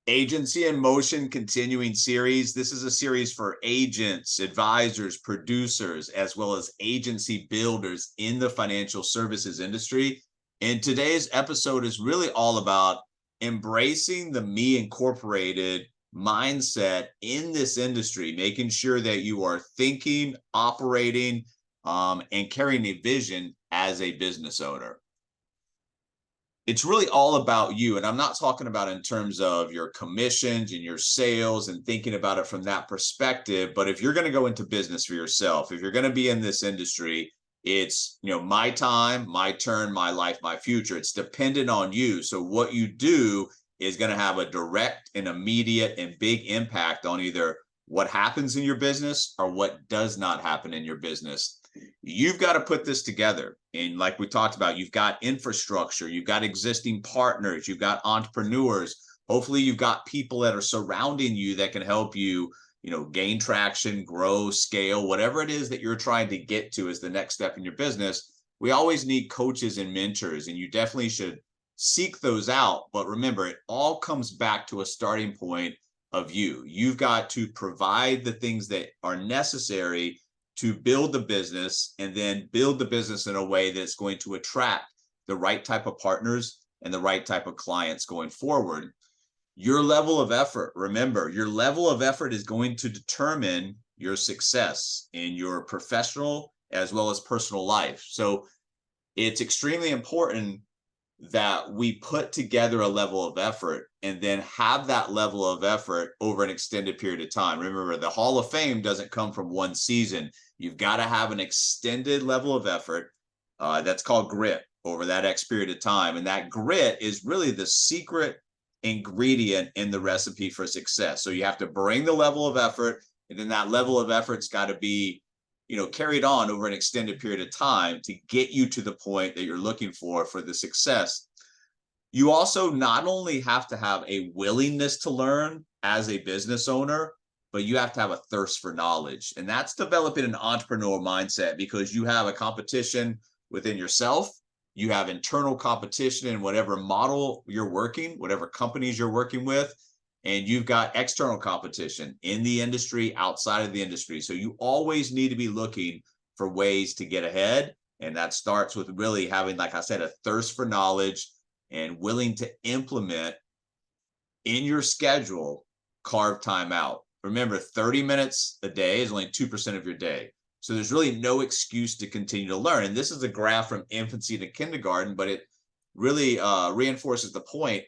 Agency in Motion continuing series. This is a series for agents, advisors, producers, as well as agency builders in the financial services industry. And today's episode is really all about embracing the Me Incorporated mindset in this industry, making sure that you are thinking, operating, and carrying a vision as a business owner. It's really all about you. And I'm not talking about in terms of your commissions and your sales and thinking about it from that perspective. But if you're going to go into business for yourself, if you're going to be in this industry, it's, my time, my turn, my life, my future. It's dependent on you. So what you do is going to have a direct and immediate and big impact on either what happens in your business or what does not happen in your business. You've got to put this together. And like we talked about, you've got infrastructure, you've got existing partners, you've got entrepreneurs. Hopefully you've got people that are surrounding you that can help you, gain traction, grow, scale, whatever it is that you're trying to get to as the next step in your business. We always need coaches and mentors, and you definitely should seek those out. But remember, it all comes back to a starting point of you. You've got to provide the things that are necessary to build the business, and then build the business in a way that's going to attract the right type of partners and the right type of clients going forward. Your level of effort, remember, your level of effort is going to determine your success in your professional as well as personal life. So it's extremely important that we put together a level of effort and then have that level of effort over an extended period of time. Remember, the Hall of Fame doesn't come from one season. You've got to have an extended level of effort. That's called grit over that X period of time. And that grit is really the secret ingredient in the recipe for success. So you have to bring the level of effort, and then that level of effort's got to be carried on over an extended period of time to get you to the point that you're looking for the success. You also not only have to have a willingness to learn as a business owner, but you have to have a thirst for knowledge. And that's developing an entrepreneur mindset, because you have a competition within yourself. You have internal competition in whatever model you're working, whatever companies you're working with. And you've got external competition in the industry, outside of the industry. So you always need to be looking for ways to get ahead. And that starts with really having, like I said, a thirst for knowledge and willing to implement in your schedule, carve time out. Remember, 30 minutes a day is only 2% of your day. So there's really no excuse to continue to learn. And this is a graph from infancy to kindergarten, but it really reinforces the point.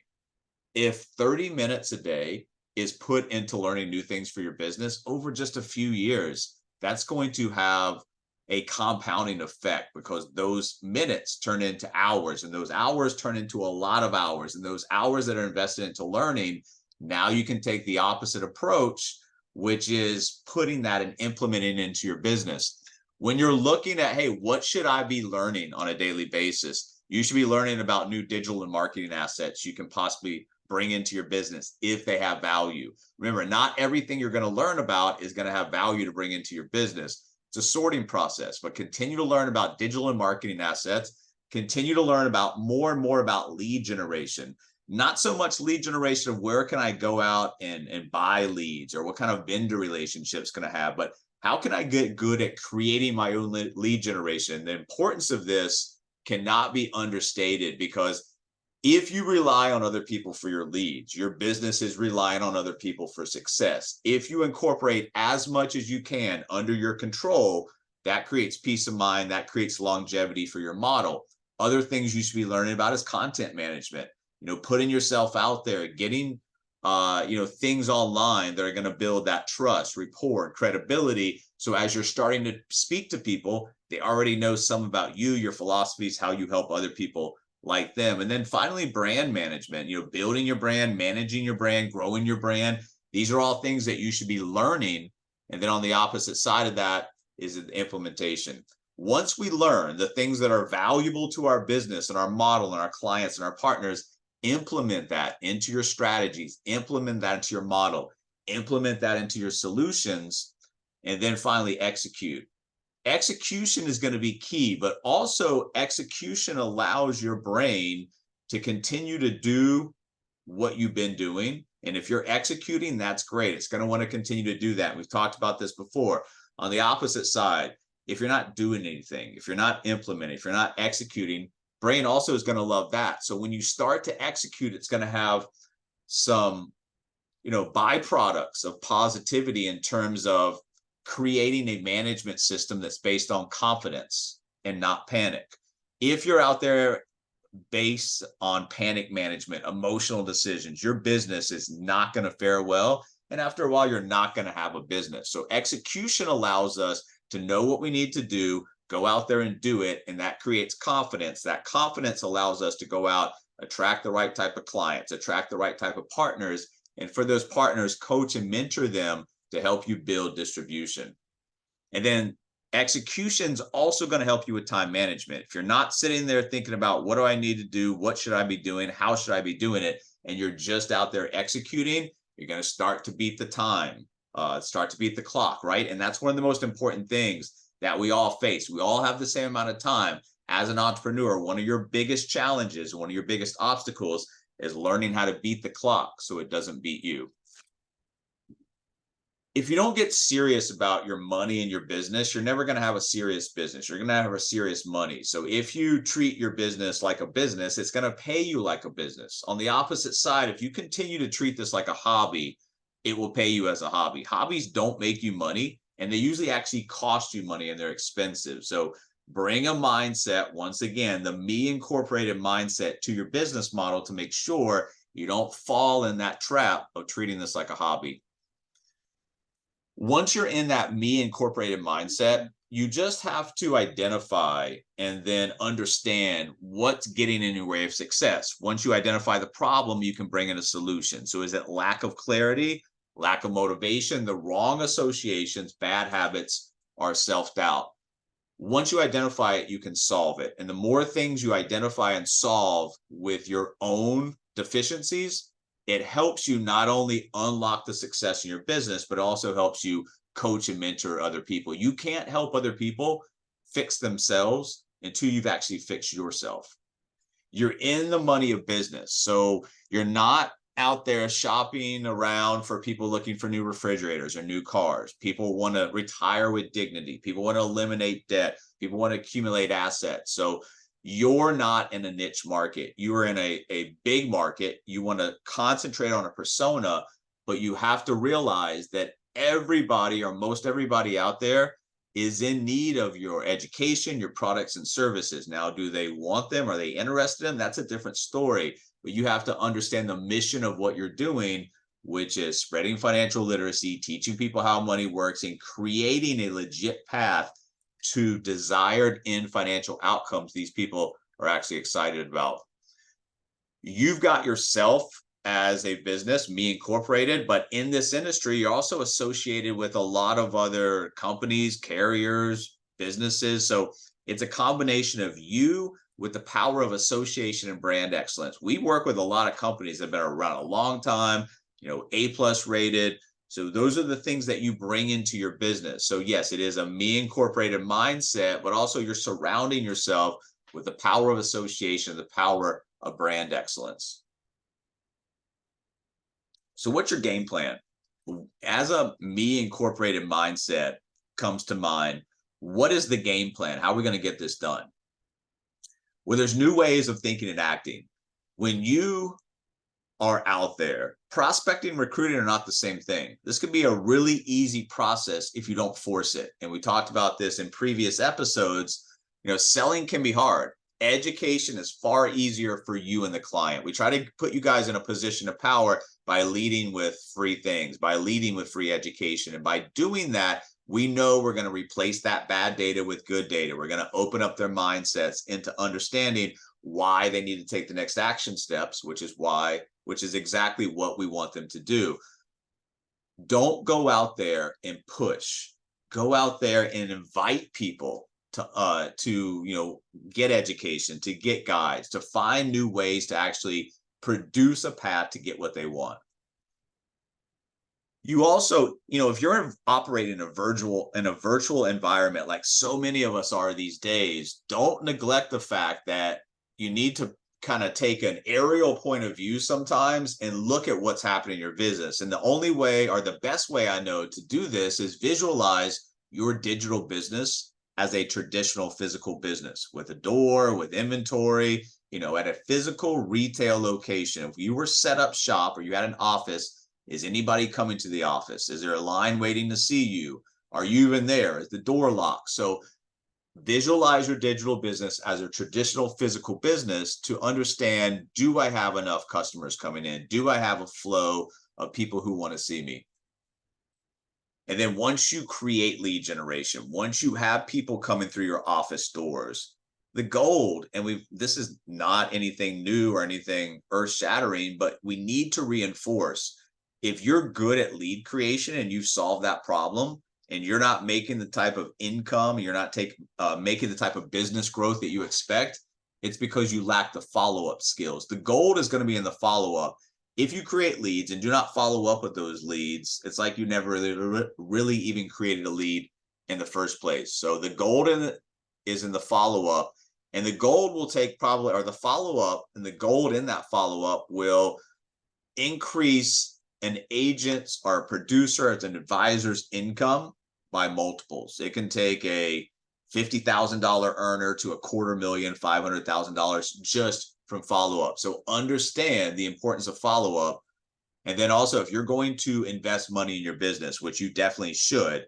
If 30 minutes a day is put into learning new things for your business over just a few years, that's going to have a compounding effect, because those minutes turn into hours, and those hours turn into a lot of hours, and those hours that are invested into learning, now you can take the opposite approach, which is putting that and implementing into your business. When you're looking at, hey, what should I be learning on a daily basis? You should be learning about new digital and marketing assets you can possibly bring into your business if they have value. Remember, not everything you're going to learn about is going to have value to bring into your business. It's a sorting process, but continue to learn about digital and marketing assets. Continue to learn about more and more about lead generation. Not so much lead generation of where can I go out and buy leads, or what kind of vendor relationships can I have, but how can I get good at creating my own lead generation? The importance of this cannot be understated, because if you rely on other people for your leads, your business is relying on other people for success. If you incorporate as much as you can under your control, that creates peace of mind, that creates longevity for your model. Other things you should be learning about is content management, putting yourself out there, getting things online that are going to build that trust, rapport, credibility. So as you're starting to speak to people, they already know some about you, your philosophies, how you help other people like them. And then finally, brand management, building your brand, managing your brand, growing your brand. These are all things that you should be learning. And then on the opposite side of that is the implementation. Once we learn the things that are valuable to our business and our model and our clients and our partners, implement that into your strategies, implement that into your model, implement that into your solutions, and then finally execute. Execution is going to be key, but also execution allows your brain to continue to do what you've been doing. And if you're executing, that's great. It's going to want to continue to do that. We've talked about this before. On the opposite side, if you're not doing anything, if you're not implementing, if you're not executing, brain also is going to love that. So when you start to execute, it's going to have some, byproducts of positivity in terms of creating a management system that's based on confidence and not panic. If you're out there based on panic management, emotional decisions, your business is not going to fare well. And after a while, you're not going to have a business. So execution allows us to know what we need to do, go out there and do it. And that creates confidence. That confidence allows us to go out, attract the right type of clients, attract the right type of partners. And for those partners, coach and mentor them to help you build distribution. And then execution's also going to help you with time management. If you're not sitting there thinking about what do I need to do, what should I be doing, how should I be doing it, and you're just out there executing, you're going to start to beat the time, start to beat the clock, right? And that's one of the most important things that we all face. We all have the same amount of time. As an entrepreneur, one of your biggest challenges, one of your biggest obstacles is learning how to beat the clock so it doesn't beat you. If you don't get serious about your money and your business, you're never going to have a serious business. You're going to have a serious money. So if you treat your business like a business, it's going to pay you like a business. On the opposite side, if you continue to treat this like a hobby, it will pay you as a hobby. Hobbies don't make you money, and they usually actually cost you money, and they're expensive. So bring a mindset, once again, the me incorporated mindset to your business model to make sure you don't fall in that trap of treating this like a hobby. Once you're in that me incorporated mindset, you just have to identify and then understand what's getting in your way of success. Once you identify the problem, you can bring in a solution. So is it lack of clarity, lack of motivation, the wrong associations, bad habits, or self-doubt? Once you identify it, you can solve it. And the more things you identify and solve with your own deficiencies, it helps you not only unlock the success in your business, but also helps you coach and mentor other people. You can't help other people fix themselves until you've actually fixed yourself. You're in the money of business. So you're not out there shopping around for people looking for new refrigerators or new cars. People want to retire with dignity. People want to eliminate debt. People want to accumulate assets. So you're not in a niche market. You are in a big market. You want to concentrate on a persona, but you have to realize that everybody, or most everybody out there, is in need of your education, your products and services. Now, do they want them? Are they interested in them? That's a different story. But you have to understand the mission of what you're doing, which is spreading financial literacy, teaching people how money works, and creating a legit path to desired end financial outcomes these people are actually excited about. You've got yourself as a business, me incorporated, but in this industry, you're also associated with a lot of other companies, carriers, businesses. So it's a combination of you with the power of association and brand excellence. We work with a lot of companies that have been around a long time, A+ rated. So those are the things that you bring into your business. So yes, it is a me incorporated mindset, but also you're surrounding yourself with the power of association, the power of brand excellence. So what's your game plan? As a me incorporated mindset comes to mind, what is the game plan? How are we going to get this done? Well, there's new ways of thinking and acting. When you are out there, prospecting and recruiting are not the same thing. This could be a really easy process if you don't force it. And we talked about this in previous episodes. Selling can be hard. Education is far easier for you and the client. We try to put you guys in a position of power by leading with free things, by leading with free education. And by doing that, we know we're going to replace that bad data with good data. We're going to open up their mindsets into understanding why they need to take the next action steps, which is exactly what we want them to do. Don't go out there and push. Go out there and invite people to get education, to get guides, to find new ways to actually produce a path to get what they want. You also, if you're operating in a virtual environment like so many of us are these days, don't neglect the fact that you need to kind of take an aerial point of view sometimes and look at what's happening in your business. And the only way, or the best way I know to do this, is visualize your digital business as a traditional physical business with a door, with inventory, at a physical retail location. If you were set up shop or you had an office, is anybody coming to the office? Is there a line waiting to see you? Are you even there? Is the door locked? So visualize your digital business as a traditional physical business to understand, do I have enough customers coming in? Do I have a flow of people who want to see me? And then once you create lead generation, once you have people coming through your office doors, the gold, and this is not anything new or anything earth shattering, but we need to reinforce, if you're good at lead creation and you've solved that problem, and you're not making the type of income, you're not making the type of business growth that you expect, it's because you lack the follow-up skills. The gold is going to be in the follow-up. If you create leads and do not follow up with those leads, it's like you never really even created a lead in the first place. So the gold is in the follow-up, and the gold will take probably, or the follow-up and the gold in that follow-up will increase an agent's or a producer as an advisor's income by multiples. It can take a $50,000 earner to $250,000, $500,000 just from follow-up. So understand the importance of follow-up. And then also, if you're going to invest money in your business, which you definitely should,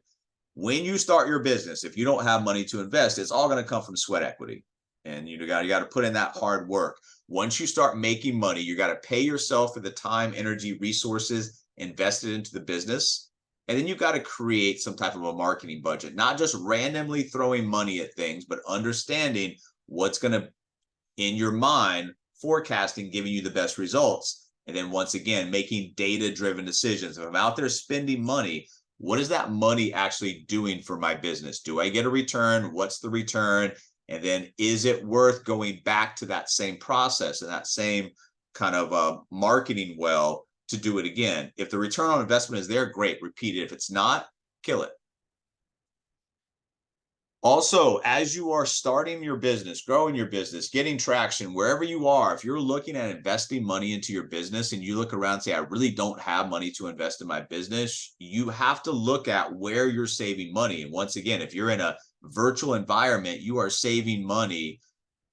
when you start your business, if you don't have money to invest, it's all going to come from sweat equity. And you got to put in that hard work. Once you start making money, you got to pay yourself for the time, energy, resources invested into the business. And then you've got to create some type of a marketing budget, not just randomly throwing money at things, but understanding what's going to, in your mind, forecasting, giving you the best results. And then once again, making data-driven decisions. If I'm out there spending money, what is that money actually doing for my business? Do I get a return? What's the return? And then is it worth going back to that same process and that same kind of marketing well to do it again? If the return on investment is there, great, repeat it. If it's not, kill it. Also, as you are starting your business, growing your business, getting traction, wherever you are, if you're looking at investing money into your business and you look around and say, I really don't have money to invest in my business, you have to look at where you're saving money. And once again, if you're in a virtual environment, you are saving money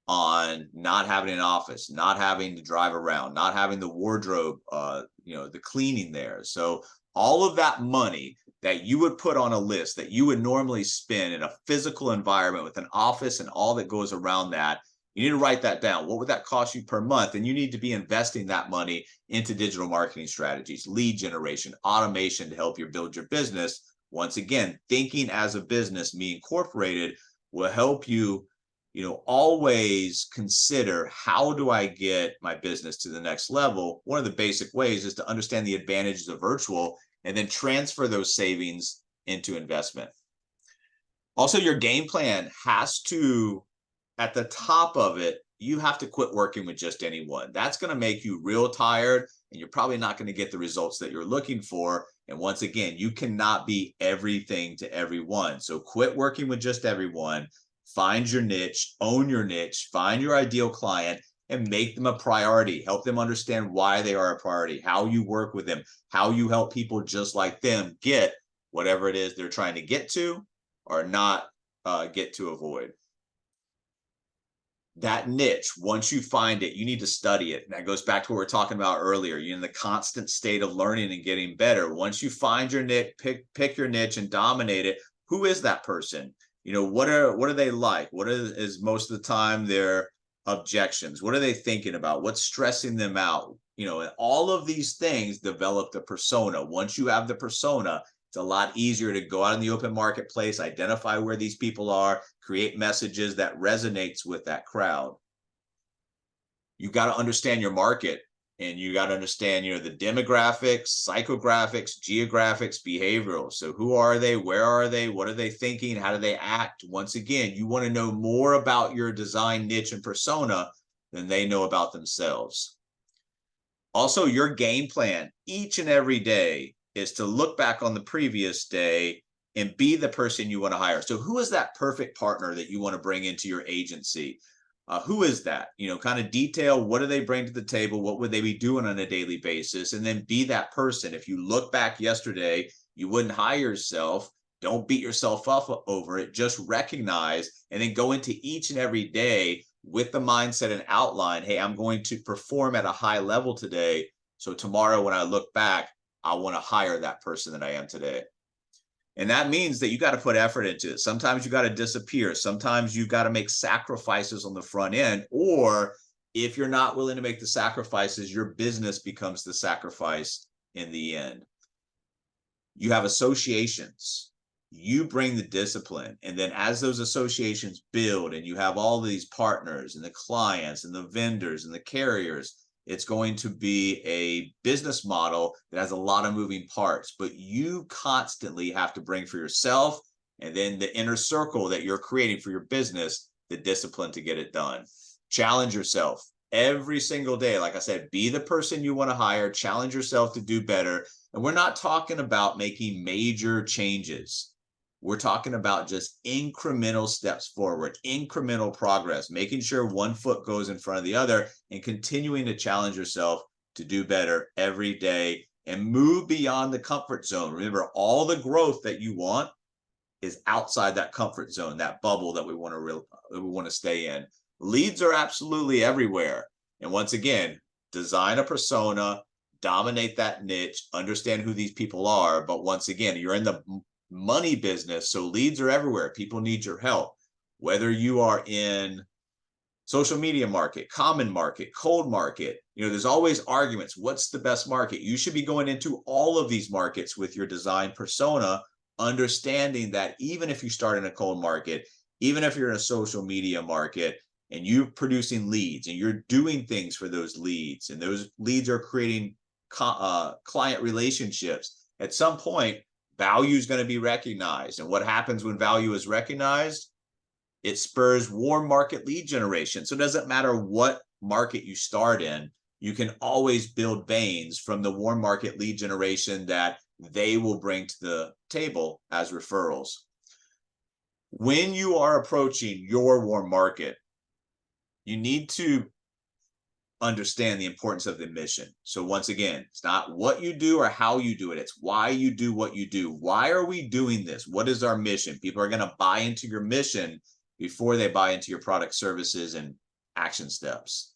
on not having an office, not having to drive around, not having the wardrobe, the cleaning there. So all of that money that you would put on a list that you would normally spend in a physical environment with an office and all that goes around that, you need to write that down. What would that cost you per month? And you need to be investing that money into digital marketing strategies, lead generation, automation to help you build your business. Once again, thinking as a business, Me Incorporated, will help you, always consider, how do I get my business to the next level? One of the basic ways is to understand the advantages of virtual and then transfer those savings into investment. Also, your game plan has to, at the top of it, you have to quit working with just anyone. That's going to make you real tired, and you're probably not going to get the results that you're looking for. And once again, you cannot be everything to everyone. So quit working with just everyone. Find your niche, own your niche, find your ideal client, and make them a priority. Help them understand why they are a priority, how you work with them, how you help people just like them get whatever it is they're trying to get to or not get to avoid. That niche, once you find it, you need to study it. And that goes back to what we were talking about earlier. You're in the constant state of learning and getting better. Once you find your niche, pick your niche and dominate it. Who is that person? What are they like? What is most of the time their objections? What are they thinking about? What's stressing them out? And all of these things develop the persona. Once you have the persona, it's a lot easier to go out in the open marketplace, identify where these people are, create messages that resonates with that crowd. You got to understand your market, and you got to understand, the demographics, psychographics, geographics, behavioral. So who are they? Where are they? What are they thinking? How do they act? Once again, you want to know more about your design niche and persona than they know about themselves. Also, your game plan each and every day is to look back on the previous day and be the person you want to hire. So who is that perfect partner that you want to bring into your agency? Who is that? Kind of detail, what do they bring to the table? What would they be doing on a daily basis? And then be that person. If you look back yesterday, you wouldn't hire yourself. Don't beat yourself up over it. Just recognize and then go into each and every day with the mindset and outline. Hey, I'm going to perform at a high level today. So tomorrow, when I look back, I want to hire that person that I am today. And that means that you got to put effort into it. Sometimes you got to disappear. Sometimes you got to make sacrifices on the front end. Or if you're not willing to make the sacrifices, your business becomes the sacrifice in the end. You have associations. You bring the discipline. And then as those associations build and you have all these partners and the clients and the vendors and the carriers, it's going to be a business model that has a lot of moving parts, but you constantly have to bring for yourself and then the inner circle that you're creating for your business, the discipline to get it done. Challenge yourself every single day. Like I said, be the person you want to hire, challenge yourself to do better. And we're not talking about making major changes. We're talking about just incremental steps forward, incremental progress, making sure one foot goes in front of the other and continuing to challenge yourself to do better every day and move beyond the comfort zone. Remember, all the growth that you want is outside that comfort zone, that bubble that we want to stay in. Leads are absolutely everywhere. And once again, design a persona, dominate that niche, understand who these people are. But once again, you're in the money business, so leads are everywhere. People need your help, whether you are in social media market, common market, cold market. There's always arguments. What's the best market? You should be going into all of these markets with your design persona, understanding that even if you start in a cold market, even if you're in a social media market and you're producing leads and you're doing things for those leads and those leads are creating client relationships, at some point value is going to be recognized. And what happens when value is recognized? It spurs warm market lead generation. So it doesn't matter what market you start in, you can always build veins from the warm market lead generation that they will bring to the table as referrals. When you are approaching your warm market, you need to understand the importance of the mission. So once again, it's not what you do or how you do it. It's why you do what you do. Why are we doing this? What is our mission? People are going to buy into your mission before they buy into your product, services, and action steps.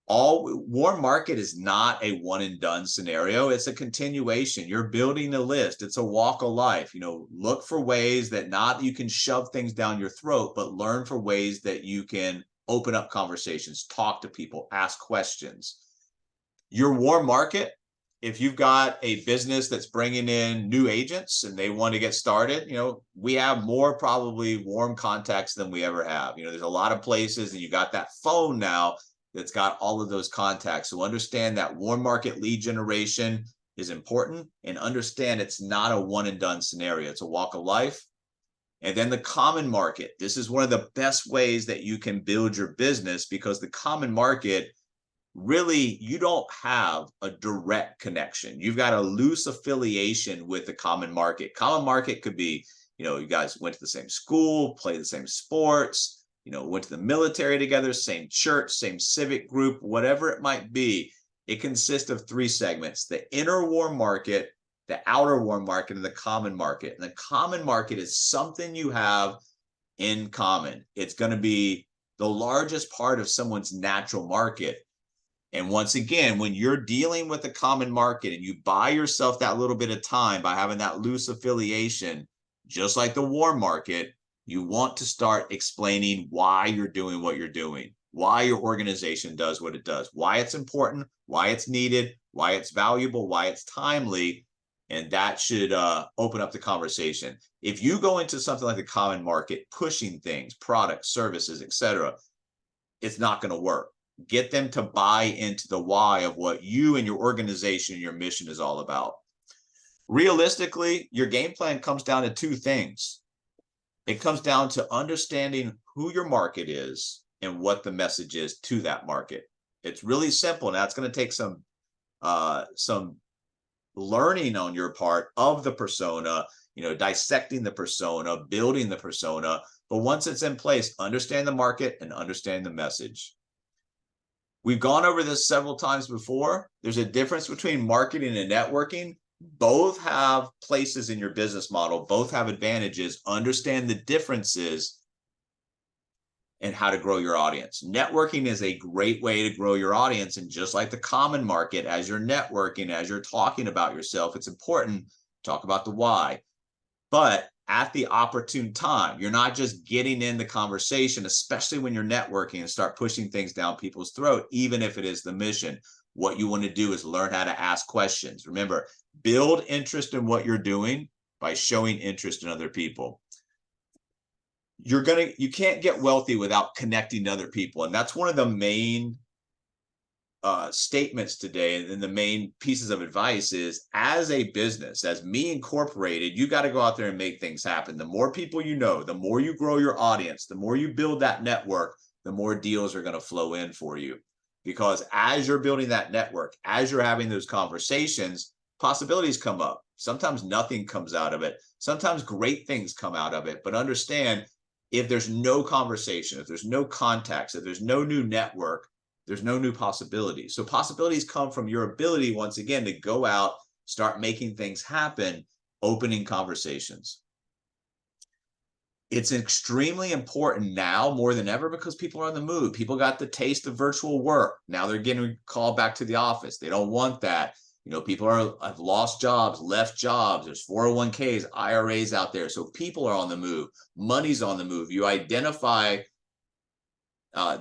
All warm market is not a one and done scenario. It's a continuation. You're building a list. It's a walk of life. Look for ways that not you can shove things down your throat, but learn for ways that you can open up conversations, talk to people, ask questions. Your warm market, if you've got a business that's bringing in new agents and they want to get started, we have more probably warm contacts than we ever have. There's a lot of places and you got that phone now that's got all of those contacts. So understand that warm market lead generation is important and understand it's not a one and done scenario. It's a walk of life. And then the common market. This is one of the best ways that you can build your business because the common market, really, you don't have a direct connection. You've got a loose affiliation with the common market. Common market could be, you guys went to the same school, played the same sports, went to the military together, same church, same civic group, whatever it might be. It consists of three segments: the inner warm market, the outer warm market, and the common market. And the common market is something you have in common. It's going to be the largest part of someone's natural market. And once again, when you're dealing with the common market and you buy yourself that little bit of time by having that loose affiliation, just like the warm market, you want to start explaining why you're doing what you're doing, why your organization does what it does, why it's important, why it's needed, why it's valuable, why it's timely. And that should open up the conversation. If you go into something like the common market, pushing things, products, services, etc., it's not going to work. Get them to buy into the why of what you and your organization, your mission is all about. Realistically, your game plan comes down to two things. It comes down to understanding who your market is and what the message is to that market. It's really simple. Now it's going to take some learning on your part of the persona, dissecting the persona, building the persona. But once it's in place, understand the market and understand the message. We've gone over this several times before. There's a difference between marketing and networking. Both have places in your business model. Both have advantages. Understand the differences and how to grow your audience. Networking is a great way to grow your audience. And just like the common market, as you're networking, as you're talking about yourself, it's important to talk about the why. But at the opportune time, you're not just getting in the conversation, especially when you're networking, and start pushing things down people's throat, even if it is the mission. What you want to do is learn how to ask questions. Remember, build interest in what you're doing by showing interest in other people. You can't get wealthy without connecting to other people. And that's one of the main statements today, and the main pieces of advice is, as a business, as Me Incorporated, you got to go out there and make things happen. The more people you know, the more you grow your audience, the more you build that network, the more deals are going to flow in for you. Because as you're building that network, as you're having those conversations, possibilities come up. Sometimes nothing comes out of it. Sometimes great things come out of it. But understand, if there's no conversation, if there's no contacts, if there's no new network, there's no new possibilities. So possibilities come from your ability, once again, to go out, start making things happen, opening conversations. It's extremely important now more than ever because people are on the move. People got the taste of virtual work. Now they're getting called back to the office. They don't want that. People have lost jobs, left jobs. There's 401ks, IRAs out there. So people are on the move. Money's on the move. You identify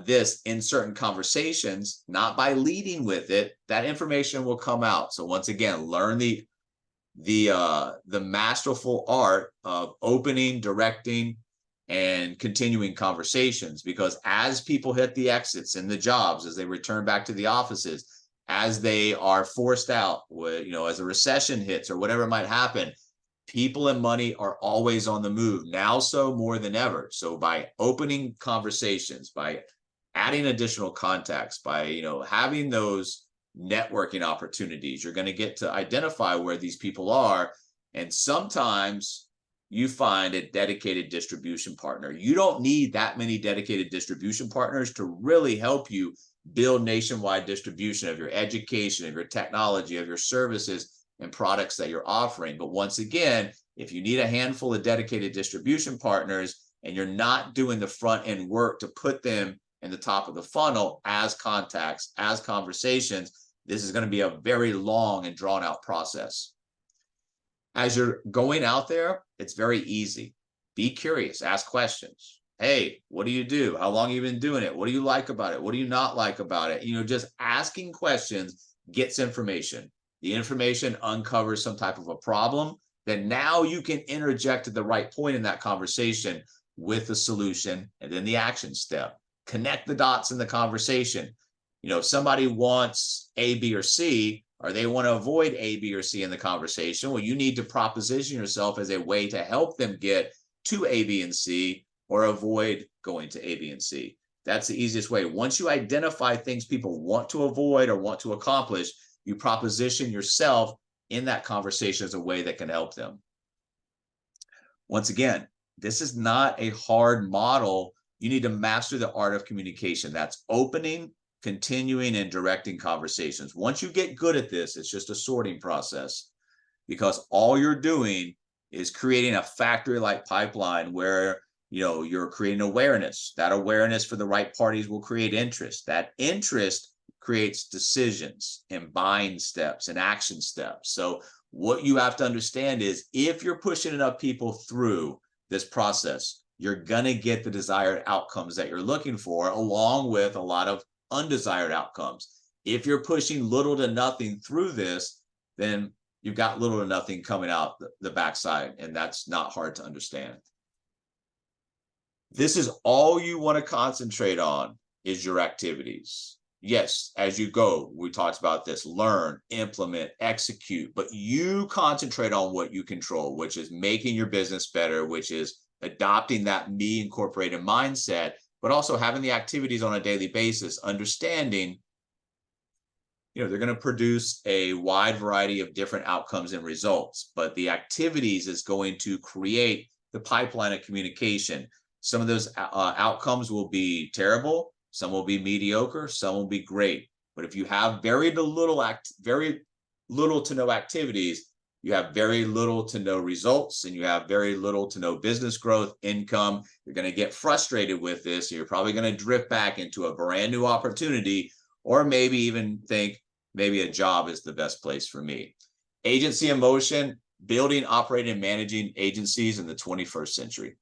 this in certain conversations, not by leading with it, that information will come out. So once again, learn the masterful art of opening, directing, and continuing conversations, because as people hit the exits in the jobs, as they return back to the offices, as they are forced out, as a recession hits or whatever might happen, people and money are always on the move, now so more than ever. So by opening conversations, by adding additional contacts, by having those networking opportunities, you're going to get to identify where these people are. And sometimes you find a dedicated distribution partner. You don't need that many dedicated distribution partners to really help you build nationwide distribution of your education, of your technology, of your services and products that you're offering. But once again, if you need a handful of dedicated distribution partners and you're not doing the front end work to put them in the top of the funnel as contacts, as conversations, this is going to be a very long and drawn out process. As you're going out there, it's very easy. Be curious, ask questions. Hey, what do you do? How long have you been doing it? What do you like about it? What do you not like about it? Just asking questions gets information. The information uncovers some type of a problem. Then now you can interject at the right point in that conversation with the solution and then the action step. Connect the dots in the conversation. If somebody wants A, B, or C, or they want to avoid A, B, or C in the conversation, well, you need to proposition yourself as a way to help them get to A, B, and C, or avoid going to A, B, and C. That's the easiest way. Once you identify things people want to avoid or want to accomplish, you proposition yourself in that conversation as a way that can help them. Once again, this is not a hard model. You need to master the art of communication. That's opening, continuing, and directing conversations. Once you get good at this, it's just a sorting process, because all you're doing is creating a factory-like pipeline where you're creating awareness. That awareness for the right parties will create interest. That interest creates decisions and buying steps and action steps. So what you have to understand is, if you're pushing enough people through this process, you're going to get the desired outcomes that you're looking for, along with a lot of undesired outcomes. If you're pushing little to nothing through this, then you've got little to nothing coming out the backside, and that's not hard to understand. This is all you want to concentrate on, is your activities. Yes, as you go, we talked about this, learn, implement, execute, but you concentrate on what you control, which is making your business better, which is adopting that Me Incorporated mindset, but also having the activities on a daily basis, understanding, they're going to produce a wide variety of different outcomes and results, but the activities is going to create the pipeline of communication. Some of those outcomes will be terrible, some will be mediocre, some will be great. But if you have very little to no activities, you have very little to no results, and you have very little to no business growth, income. You're going to get frustrated with this. You're probably going to drift back into a brand new opportunity, or maybe even think maybe a job is the best place for me. Agency in motion, building, operating, and managing agencies in the 21st century.